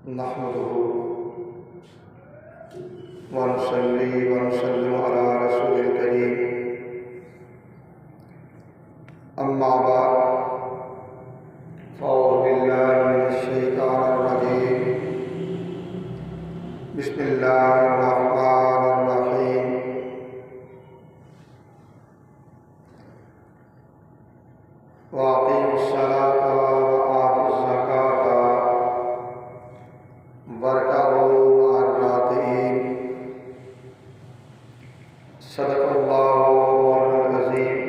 نحمده ونصلي ونسلم على رسول الكريم أما بعد فأعوذ بالله من الشيطان الرجيم بسم الله الرحمن الرحيم وأقيموا الصلاة وآتوا الزكاة واركعوا مع الراكعين صدق الله مولانا العظيم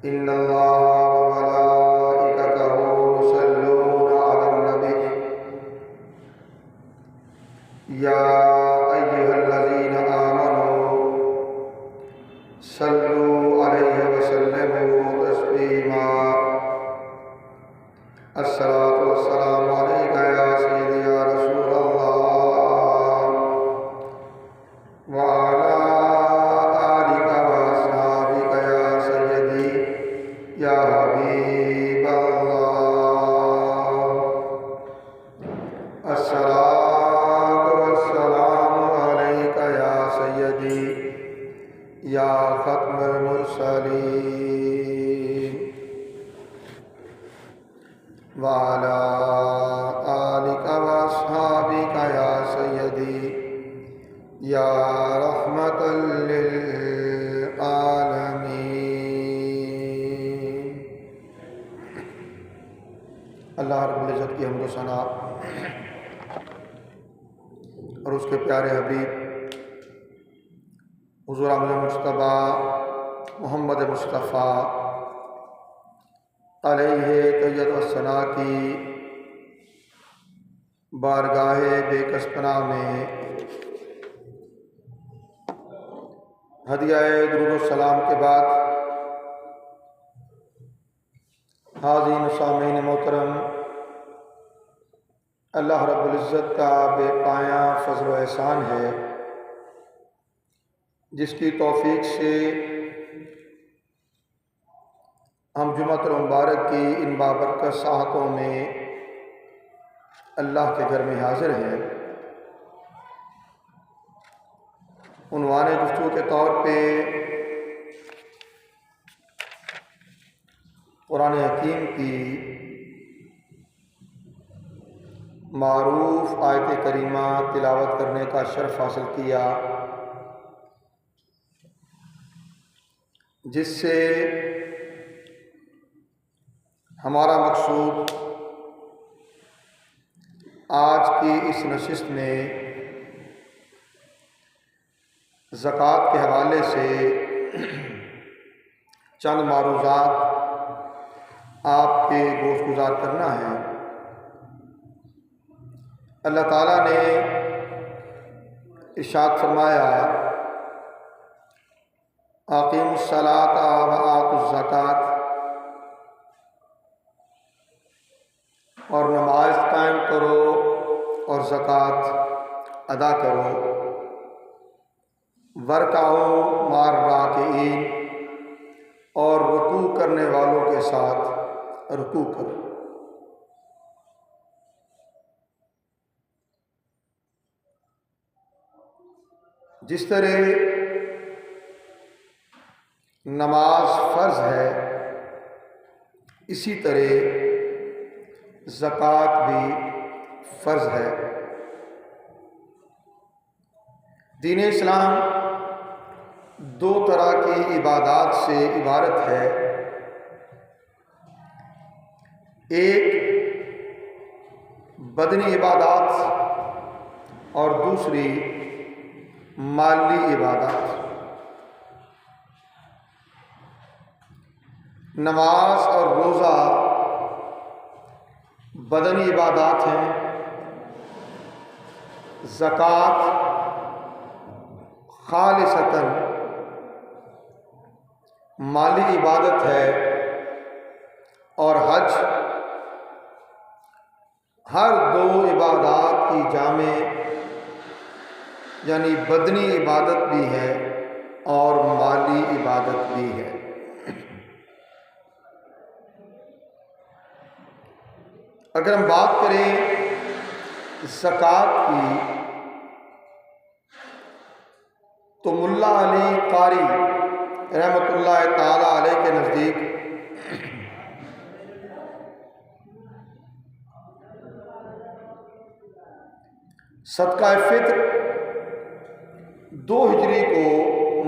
إن الله وملائكته يصلون على النبي يا أيها الذين آمنوا صلوا عليه وسلموا تسليما الصلاة والسلام عليك يا سيدي يا رسول الله وعلى آلك وأصحابك يا سيدي يا حبيب الله الصلاة والسلام عليك يا سيدي يا ختم المرسلين وعلى آلك وأصحابك يا سيدي يا رحمة للعالمين۔ اللہ رب العزت کی حمد و ثنا اور اس کے پیارے حبیب حضور احمد مجتبیٰ محمد مصطفیٰ علیہ طیت و ثنا کی بارگاہ بے کس پناہ میں ہدیہ درود و سلام کے بعد حاضرین و سامعین محترم، اللہ رب العزت کا بے پایاں فضل و احسان ہے جس کی توفیق سے ہم جمعۃ المبارک کی ان بابرکت ساعتوں میں اللہ کے گھر میں حاضر ہیں۔ عنوان گفتگو کے طور پہ قرآن حکیم کی معروف آیت کریمہ تلاوت کرنے کا شرف حاصل کیا، جس سے ہمارا مقصود آج کی اس نشست میں زکوٰۃ کے حوالے سے چند معروضات آپ کے گوش گزار کرنا ہے۔ اللہ تعالیٰ نے ارشاد فرمایا اقیموا الصلاۃ وآتوا الزکاۃ، اور نماز قائم کرو اور زکوٰۃ ادا کرو، وارکعوا مع الراکعین، اور رکوع کرنے والوں کے ساتھ رکوع کرو۔ جس طرح نماز فرض ہے، اسی طرح زکوٰۃ بھی فرض ہے۔ دین اسلام دو طرح کی عبادات سے عبارت ہے، ایک بدنی عبادات اور دوسری مالی عبادات۔ نماز اور روزہ بدنی عبادات ہیں، زکوٰۃ خالصتاً مالی عبادت ہے، اور حج ہر دو عبادات کی جامع یعنی بدنی عبادت بھی ہے اور مالی عبادت بھی ہے۔ اگر ہم بات کریں زکوٰۃ کی تو ملا علی قاری رحمۃ اللہ تعالی علیہ کے نزدیک صدقہ فطر 2 ہجری کو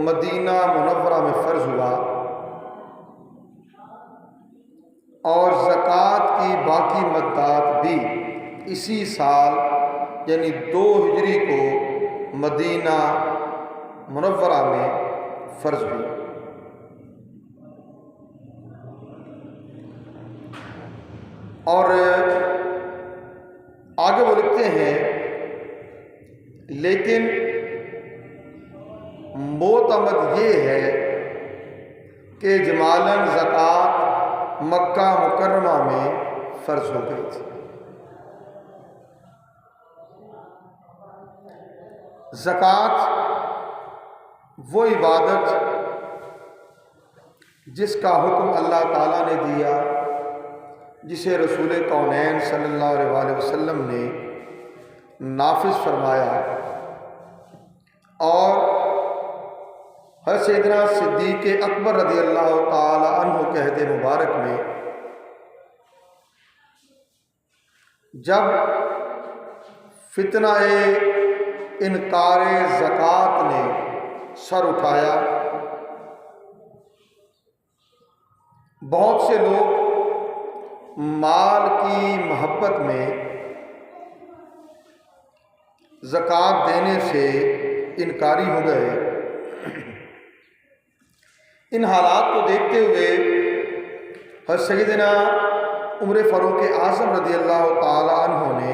مدینہ منورہ میں فرض ہوا اور زکوٰۃ کی باقی مدات بھی اسی سال یعنی 2 ہجری کو مدینہ منورہ میں فرض ہوئی۔ اور آگے وہ لکھتے ہیں لیکن معتمد یہ ہے کہ اجمالاً زکوٰۃ مکہ مکرمہ میں فرض ہو گئی تھی۔ زکوٰۃ وہ عبادت جس کا حکم اللہ تعالیٰ نے دیا، جسے رسول کونین صلی اللہ علیہ وسلم نے نافذ فرمایا، اور حضرت سیدنا صدیق اکبر رضی اللہ تعالی عنہ کے عہد مبارک میں جب فتنہ انکار زکوٰۃ نے سر اٹھایا، بہت سے لوگ مال کی محبت میں زکوٰۃ دینے سے انکاری ہو گئے۔ ان حالات کو دیکھتے ہوئے حضرت سیدنا عمر فاروق اعظم رضی اللہ تعالی عنہ نے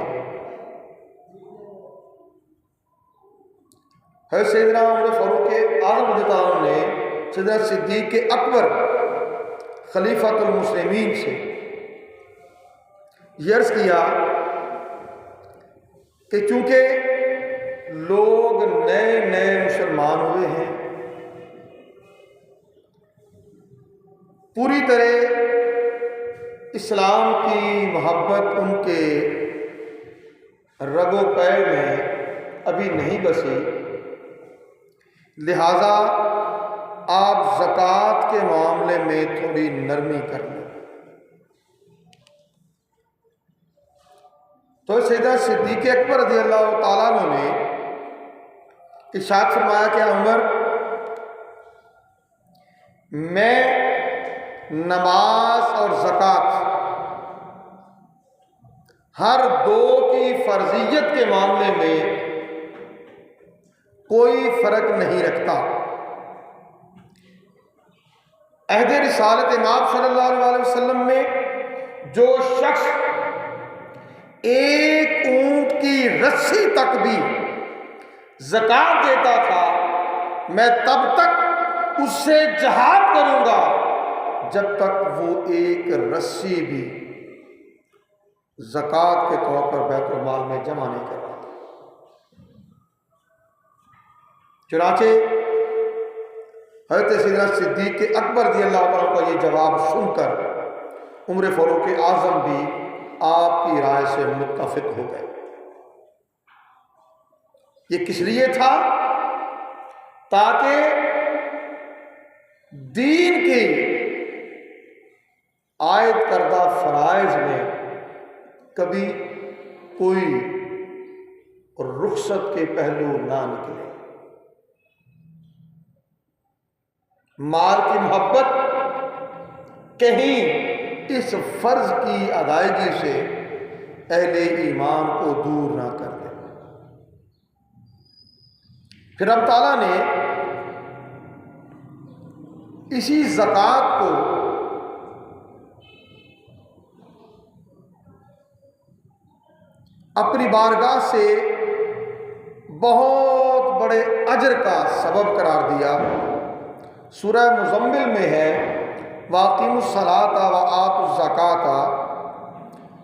حضرت سیدنا عمر فاروق اعظم رضی اللہ عنہ نے سیدنا صدیق اکبر خلیفۃ المسلمین سے یہ عرض کیا کہ چونکہ لوگ نئے نئے مسلمان ہوئے ہیں، پوری طرح اسلام کی محبت ان کے رگ و پے میں ابھی نہیں بسی، لہذا آپ زکوٰۃ کے معاملے میں تھوڑی نرمی کر لیں۔ تو سیدنا صدیق اکبر رضی اللہ تعالیٰ عنہ نے ارشاد فرمایا کہ عمر، میں نماز اور زکوٰۃ ہر دو کی فرضیت کے معاملے میں کوئی فرق نہیں رکھتا۔ عہد رسالت امام صلی اللہ علیہ وسلم میں جو شخص ایک اونٹ کی رسی تک بھی زکوٰۃ دیتا تھا، میں تب تک اس سے جہاد کروں گا جب تک وہ ایک رسی بھی زکوٰۃ کے طور پر بیت المال میں جمع نہیں کرتا۔ چنانچہ حضرت سیدنا صدیق اکبر رضی اللہ عنہ کا یہ جواب سن کر عمر فاروق اعظم بھی آپ کی رائے سے متفق ہو گئے۔ یہ کس لیے تھا؟ تاکہ دین کی عائد کردہ فرائض میں کبھی کوئی رخصت کے پہلو نہ نکلے۔ مال کی محبت کہیں اس فرض کی ادائیگی سے اہل ایمان کو دور نہ کر دے۔ پھر رب تعالیٰ نے اسی زکوٰۃ کو اپنی بارگاہ سے بہت بڑے اجر کا سبب قرار دیا۔ سورہ مزمل میں ہے وَأَقِیمُوا الصَّلَاةَ وَآتُوا الزَّکَاةَ،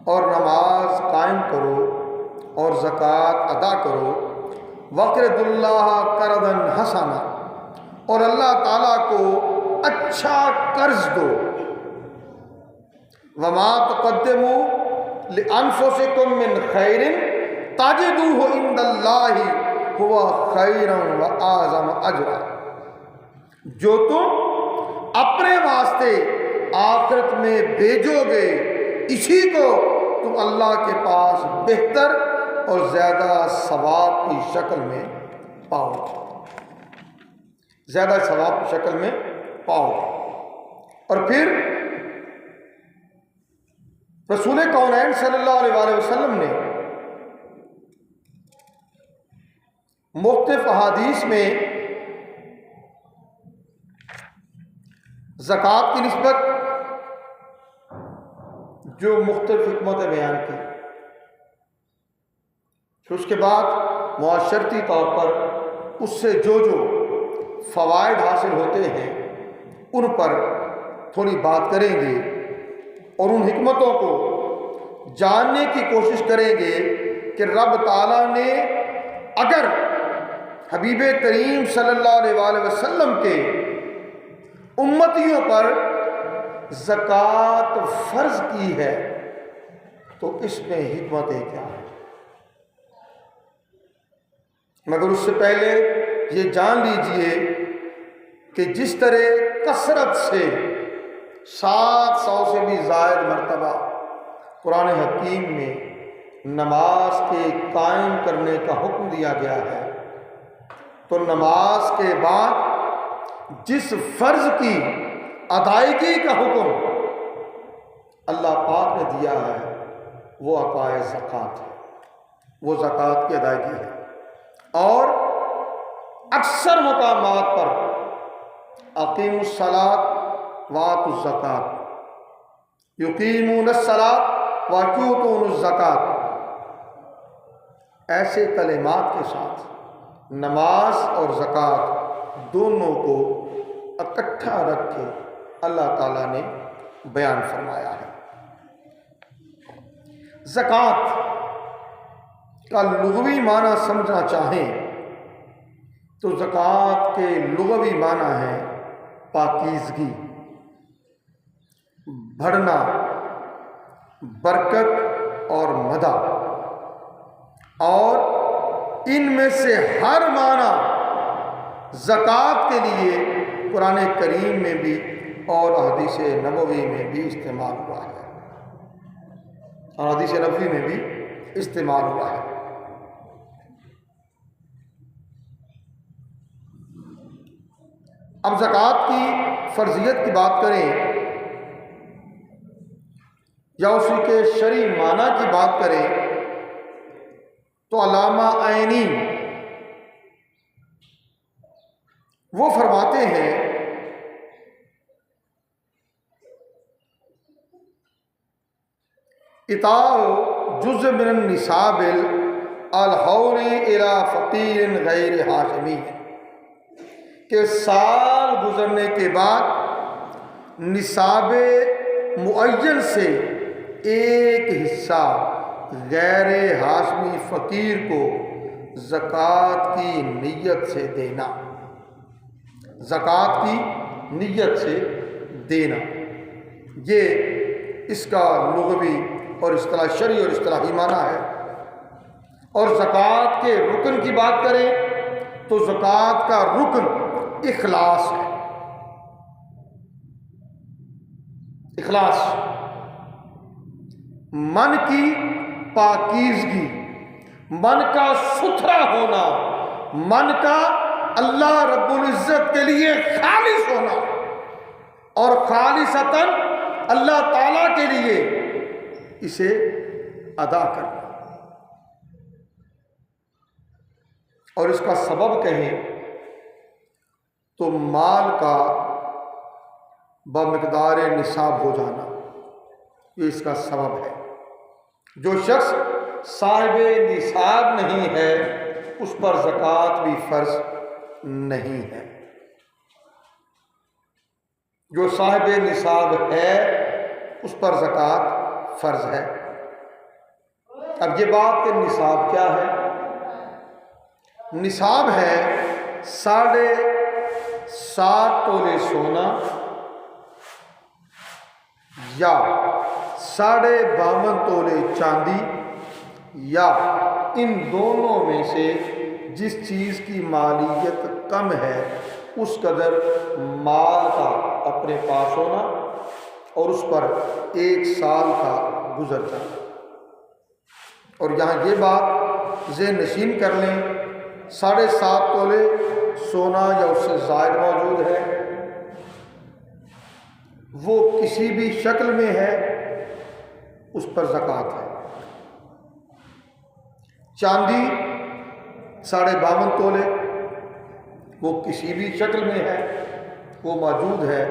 اور نماز قائم کرو اور زکوٰۃ ادا کرو، وَاقْرِضُوا اللَّهَ قَرْضًا حَسَنًا، اور اللہ تعالیٰ کو اچھا قرض دو۔ وَمَا تُقَدِّمُوا لِأَنفُسِكُم مِّن خَيْرٍ تَجِدُوهُ عِندَ اللَّهِ هُوَ خَيْرًا وَأَعْظَمَ أَجْرًا، جو تم اپنے واسطے آخرت میں بھیجو گے اسی کو تم اللہ کے پاس بہتر اور زیادہ ثواب کی شکل میں پاؤ گے، زیادہ ثواب کی شکل میں پاؤ گے۔ اور پھر رسول کونین صلی اللہ علیہ وآلہ وسلم نے مختلف احادیث میں زکوٰۃ کی نسبت جو مختلف حکمتیں بیان کی، پھر اس کے بعد معاشرتی طور پر اس سے جو فوائد حاصل ہوتے ہیں ان پر تھوڑی بات کریں گے اور ان حکمتوں کو جاننے کی کوشش کریں گے کہ رب تعالیٰ نے اگر حبیب کریم صلی اللہ علیہ وآلہ وسلم کے امتیوں پر زکوٰۃ فرض کی ہے تو اس میں حکمتیں کیا ہیں۔ مگر اس سے پہلے یہ جان لیجئے کہ جس طرح کثرت سے 700 سے بھی زائد مرتبہ قرآن حکیم میں نماز کے قائم کرنے کا حکم دیا گیا ہے، تو نماز کے بعد جس فرض کی ادائیگی کا حکم اللہ پاک نے دیا ہے وہ عطائے زکوٰۃ ہے، وہ زکوٰۃ کی ادائیگی ہے۔ اور اکثر مقامات پر اقیموا الصلاۃ وآتوا الزکاۃ، یقیمون الصلاۃ ویؤتون الزکاۃ، ایسے کلمات کے ساتھ نماز اور زکوٰۃ دونوں کو اکٹھا رکھ کے اللہ تعالیٰ نے بیان فرمایا ہے۔ زکوٰۃ کا لغوی معنی سمجھنا چاہیں تو زکوٰۃ کے لغوی معنی ہے پاکیزگی، بڑھنا، برکت اور مدح، اور ان میں سے ہر معنی زکوٰۃ کے لیے قرآن کریم میں بھی اور حدیث نبوی میں بھی استعمال ہوا ہے، اور حدیث نبوی میں بھی استعمال ہوا ہے۔ اب زکوٰۃ کی فرضیت کی بات کریں یا اسی کے شرعی معنی کی بات کریں تو علامہ عینی وہ فرماتے ہیں اطاع جزء من النصاب الحول الى فقیر غیر ہاشمی، کہ سال گزرنے کے بعد نصاب معین سے ایک حصہ غیر ہاشمی فقیر کو زکوٰۃ کی نیت سے دینا، زکوٰۃ کی نیت سے دینا، یہ اس کا لغوی اور اصطلاح شرعی اور اصطلاحی معنی ہے۔ اور زکوٰۃ کے رکن کی بات کریں تو زکوٰۃ کا رکن اخلاص ہے، اخلاص، من کی پاکیزگی، من کا ستھرا ہونا، من کا اللہ رب العزت کے لیے خالص ہونا اور خالصتاً اللہ تعالیٰ کے لیے اسے ادا کرنا۔ اور اس کا سبب کہیں تو مال کا بمقدار نصاب ہو جانا، یہ اس کا سبب ہے۔ جو شخص صاحب نصاب نہیں ہے اس پر زکوٰۃ بھی فرض نہیں ہے، جو صاحب نصاب ہے اس پر زکوٰۃ فرض ہے۔ اب یہ بات کہ نصاب کیا ہے؟ نصاب ہے 7.5 تولے سونا یا 52.5 تولے چاندی یا ان دونوں میں سے جس چیز کی مالیت کم ہے اس قدر مال کا اپنے پاس ہونا اور اس پر 1 سال کا گزر جانا۔ اور یہاں یہ بات ذہن نشین کر لیں، 7.5 تولے سونا یا اس سے زائد موجود ہے، وہ کسی بھی شکل میں ہے، اس پر زکوٰۃ ہے۔ چاندی 52.5 تولے وہ کسی بھی شکل میں ہے، وہ موجود ہے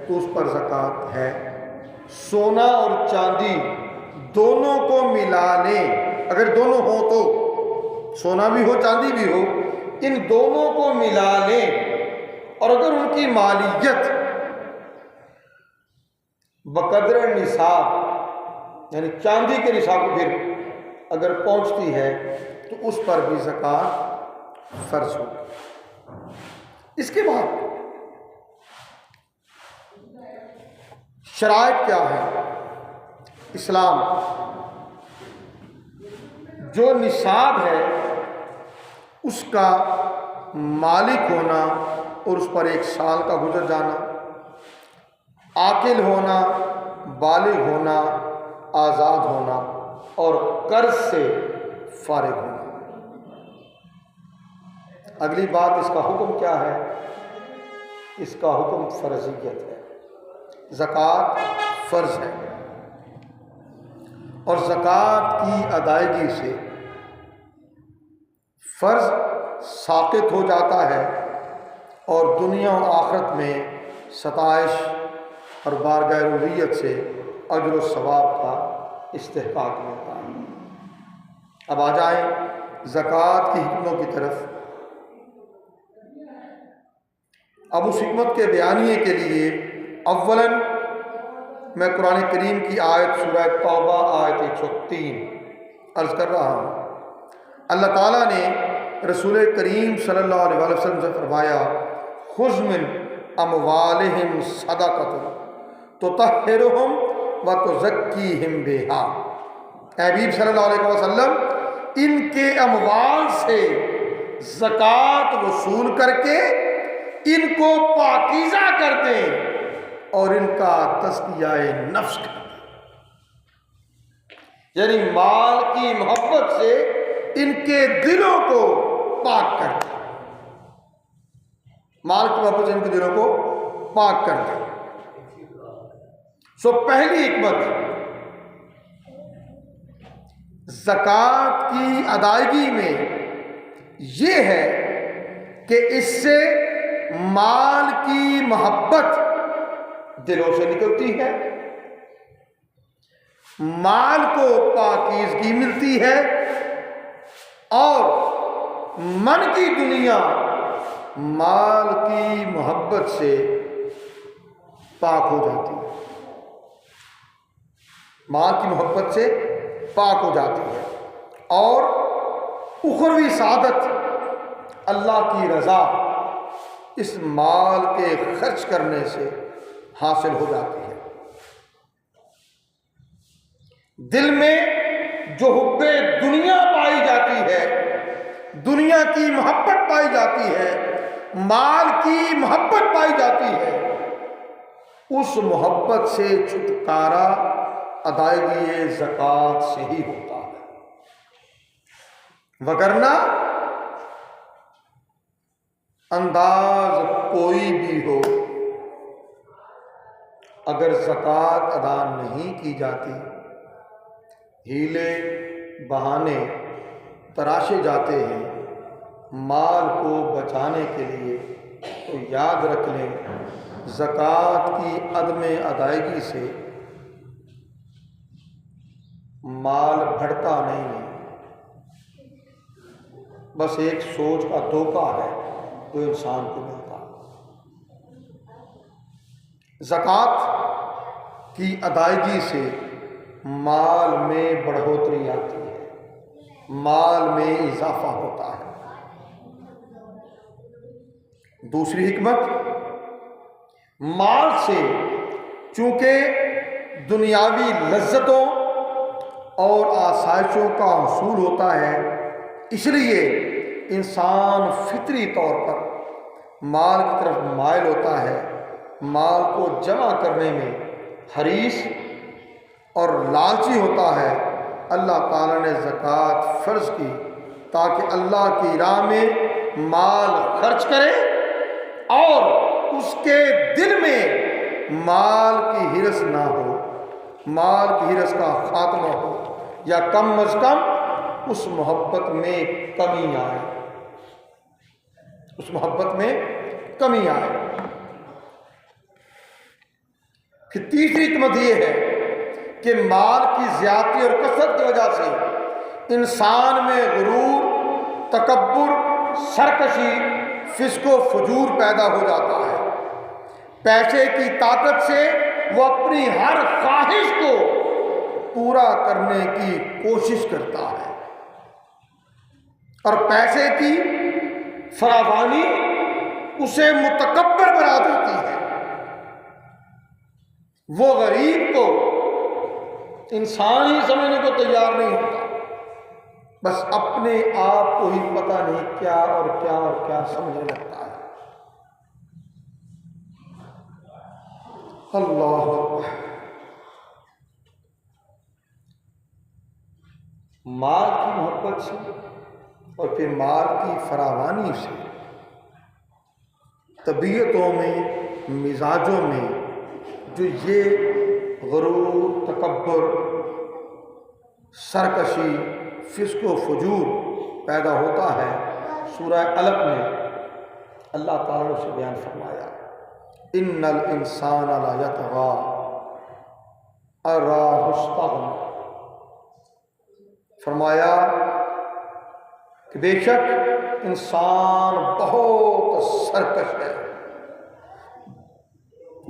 تو اس پر زکوٰۃ ہے۔ سونا اور چاندی دونوں کو ملا لیں، اگر دونوں ہوں تو سونا بھی ہو چاندی بھی ہو، ان دونوں کو ملا لیں اور اگر ان کی مالیت بقدر نصاب یعنی چاندی کے نصاب کو پھر اگر پہنچتی ہے تو اس پر بھی زکوٰۃ فرض ہوگی۔ اس کے بعد شرائط کیا ہے؟ اسلام جو نصاب ہے اس کا مالک ہونا اور اس پر 1 سال کا گزر جانا، عاقل ہونا، بالغ ہونا، آزاد ہونا اور قرض سے فارغ ہونا۔ اگلی بات اس کا حکم کیا ہے؟ اس کا حکم فرضیت ہے، زکوٰۃ فرض ہے اور زکوٰۃ کی ادائیگی سے فرض ساقط ہو جاتا ہے اور دنیا و آخرت میں ستائش اور بارگاہ ربوبیت سے اجر و ثواب کا استحقاق ملتا ہے۔ اب آ جائیں زکوٰۃ کی حکموں کی طرف۔ اب اس حکمت کے بیانیے کے لیے اولاً میں قرآن کریم کی آیت سورہ توبہ آیت 103 عرض کر رہا ہوں۔ اللہ تعالیٰ نے رسول کریم صلی اللہ علیہ وسلم سے فرمایا، خذ من اموالہم صدقۃ تطہرہم وتزکیہم بہا۔ اے حبیب صلی اللہ علیہ وسلم، ان کے اموال سے زکوٰۃ وصول کر کے ان کو پاکیزہ کر دیں اور ان کا تزکیہ نفس کر دیں، یعنی مال کی محبت سے ان کے دلوں کو پاک کر دیں، مال کی محبت سے ان کے دلوں کو پاک کر دیں۔ سو پہلی حکمت زکوٰۃ کی ادائیگی میں یہ ہے کہ اس سے مال کی محبت دلوں سے نکلتی ہے، مال کو پاکیزگی ملتی ہے اور من کی دنیا مال کی محبت سے پاک ہو جاتی ہے، مال کی محبت سے پاک ہو جاتی ہے اور اخروی سعادت اللہ کی رضا اس مال کے خرچ کرنے سے حاصل ہو جاتی ہے۔ دل میں جو حب دنیا پائی جاتی ہے، دنیا کی محبت پائی جاتی ہے، مال کی محبت پائی جاتی ہے، اس محبت سے چھٹکارا ادائیگی زکوٰۃ سے ہی ہوتا ہے، وگرنہ انداز کوئی بھی ہو، اگر زکوٰۃ ادا نہیں کی جاتی، ہیلے بہانے تراشے جاتے ہیں مال کو بچانے کے لیے، تو یاد رکھ لیں زکوٰۃ کی عدم ادائیگی سے مال بڑھتا نہیں ہے، بس ایک سوچ کا دھوکہ ہے جو انسان کو ملتا ہے۔ زکوٰۃ کی ادائیگی سے مال میں بڑھوتری آتی ہے، مال میں اضافہ ہوتا ہے۔ دوسری حکمت، مال سے چونکہ دنیاوی لذتوں اور آسائشوں کا حصول ہوتا ہے، اس لیے انسان فطری طور پر مال کی طرف مائل ہوتا ہے، مال کو جمع کرنے میں حریص اور لالچی ہوتا ہے۔ اللہ تعالیٰ نے زکوٰۃ فرض کی تاکہ اللہ کی راہ میں مال خرچ کرے اور اس کے دل میں مال کی ہرس نہ ہو، مال کی ہرس کا خاتمہ ہو، یا کم از کم اس محبت میں کمی آئے، اس محبت میں کمی آئے۔ پھر تیسری حکمت یہ ہے کہ مال کی زیادتی اور کثرت کی وجہ سے انسان میں غرور، تکبر، سرکشی، فسق و فجور پیدا ہو جاتا ہے۔ پیسے کی طاقت سے وہ اپنی ہر خواہش کو پورا کرنے کی کوشش کرتا ہے، اور پیسے کی فراوانی اسے متکبر بنا دیتی ہے۔ وہ غریب کو انسان ہی سمجھنے کو تیار نہیں ہوتا، بس اپنے آپ کو ہی پتہ نہیں کیا اور کیا اور کیا سمجھنے لگتا ہے۔ اللہ اکبر۔ مال کی محبت سے اور پھر مال کی فراوانی سے طبیعتوں میں، مزاجوں میں جو یہ غرور، تکبر، سرکشی، فسق و فجور پیدا ہوتا ہے، سورہ علق میں اللہ تعالیٰ نے اسے بیان فرمایا، ان الانسان لا یطغی ان رآہ استغنی۔ فرمایا کہ بے شک انسان بہت سرکش ہے،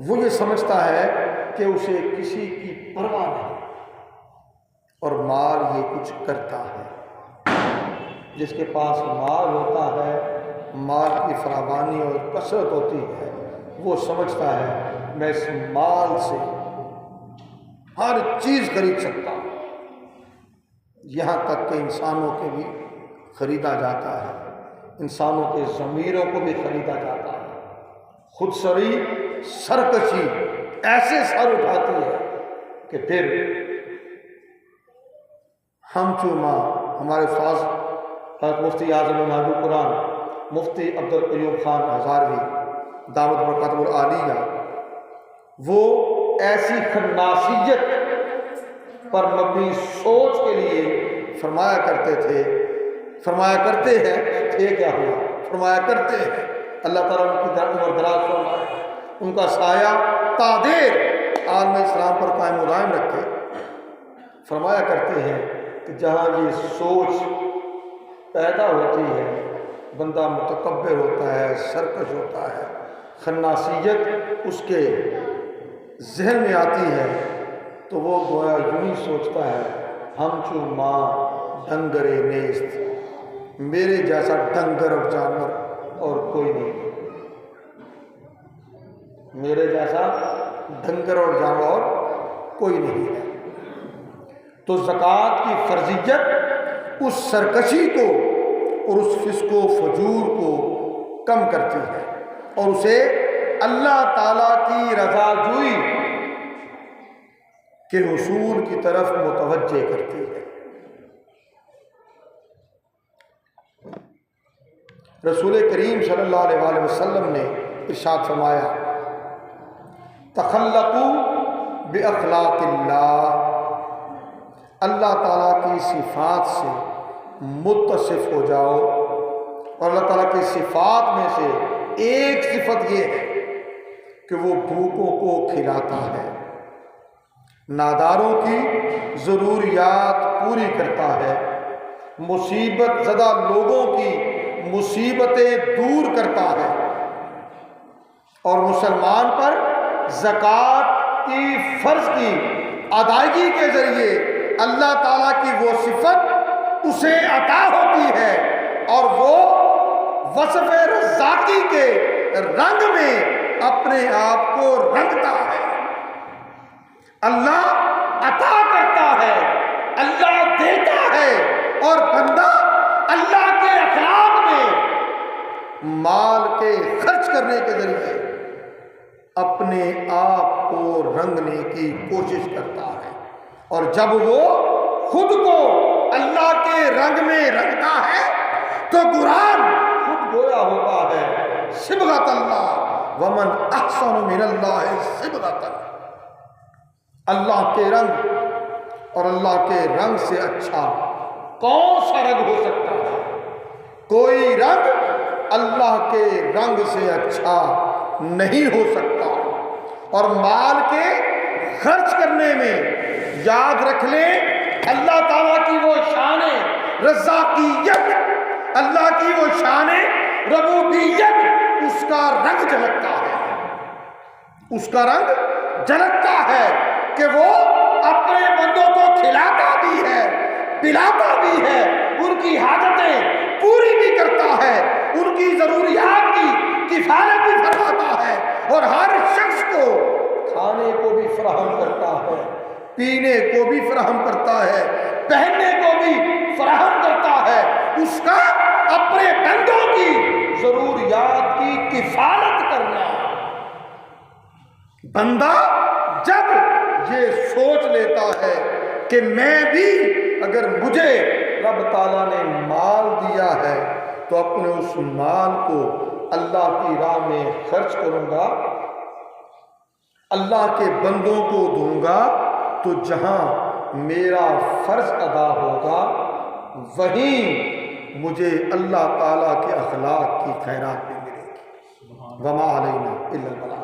وہ یہ سمجھتا ہے کہ اسے کسی کی پرواہ نہیں، اور مال یہ کچھ کرتا ہے۔ جس کے پاس مال ہوتا ہے، مال کی فراوانی اور کثرت ہوتی ہے، وہ سمجھتا ہے میں اس مال سے ہر چیز خرید سکتا ہوں، یہاں تک کہ انسانوں کے بھی خریدا جاتا ہے، انسانوں کے ضمیروں کو بھی خریدا جاتا ہے۔ خود سری، سرکشی ایسے سر اٹھاتی ہے کہ پھر ہم چوما ہمارے پاس حضرت مفتی اعظم محبوب قرآن مفتی عبدالقیوم خان ہزاروی دعوت برکاتہ العالیہ، وہ ایسی خناسیت پر مبنی سوچ کے لیے فرمایا کرتے تھے، فرمایا کرتے ہیں، تھے کیا ہوا، فرمایا کرتے ہیں، اللہ تعالیٰ ان کی عمر دراز فرمائے، ان کا سایہ تادیر عالم اسلام پر قائم و دائم رکھے۔ فرمایا کرتے ہیں کہ جہاں یہ سوچ پیدا ہوتی ہے، بندہ متکبر ہوتا ہے، سرکش ہوتا ہے، خناسیت اس کے ذہن میں آتی ہے، تو وہ گویا یوں ہی سوچتا ہے ہم چو ماں ڈنگرے نیست، میرے جیسا ڈنگر اور جانور اور کوئی نہیں، میرے جیسا ڈنگر اور جانور کوئی نہیں ہے۔ تو زکوٰۃ کی فرضیت اس سرکشی کو اور اس فسق و فجور کو کم کرتی ہے اور اسے اللہ تعالیٰ کی رضا جوئی کے حصول کی طرف متوجہ کرتی ہے۔ رسول کریم صلی اللہ علیہ وآلہ وسلم نے ارشاد فرمایا، تخلقوا باخلاق اللہ، اللہ تعالیٰ کی صفات سے متصف ہو جاؤ، اور اللہ تعالیٰ کی صفات میں سے ایک صفت یہ ہے کہ وہ بھوکوں کو کھلاتا ہے، ناداروں کی ضروریات پوری کرتا ہے، مصیبت زدہ لوگوں کی مصیبتیں دور کرتا ہے، اور مسلمان پر زکوٰۃ کی فرض کی ادائیگی کے ذریعے اللہ تعالیٰ کی وہ صفت اسے عطا ہوتی ہے اور وہ وصف رزاقی کے رنگ میں اپنے آپ کو رنگتا ہے۔ اللہ عطا کرتا ہے، اللہ دیتا ہے، اور بندہ اللہ کے اخلاق میں مال کے خرچ کرنے کے ذریعے اپنے آپ کو رنگنے کی کوشش کرتا ہے، اور جب وہ خود کو اللہ کے رنگ میں رنگتا ہے تو قرآن خود گویا ہوتا ہے صبغۃ اللہ ومن احسن من اللہ صبغۃ۔ اللہ کے رنگ اور اللہ کے رنگ سے اچھا کون سا رنگ ہو سکتا ہے؟ کوئی رنگ اللہ کے رنگ سے اچھا نہیں ہو سکتا۔ اور مال کے خرچ کرنے میں یاد رکھ لیں اللہ تعالیٰ کی وہ شان رزاقیت، اللہ کی وہ شان ربوبیت، اس کا رنگ جھلکتا ہے، اس کا رنگ جھلکتا ہے کہ وہ اپنے بندوں کو کھلاتا بھی ہے، پلاتا بھی ہے، ان کی حاجتیں پوری بھی کرتا ہے، ان کی ضروریات کی کفالت بھی فرماتا ہے، اور ہر شخص کو کھانے کو بھی فراہم کرتا ہے، پینے کو بھی فراہم کرتا ہے، پہننے کو بھی فراہم کرتا ہے۔ اس کا اپنے بندوں کی ضروریات کی کفالت کرنا۔ بندہ جب یہ سوچ لیتا ہے کہ میں بھی اگر مجھے رب تعالیٰ نے مال دیا ہے تو اپنے اس مال کو اللہ کی راہ میں خرچ کروں گا، اللہ کے بندوں کو دوں گا، تو جہاں میرا فرض ادا ہوگا وہیں مجھے اللہ تعالیٰ کے اخلاق کی خیرات بھی ملے گی۔ وما علینا الا البلاغ۔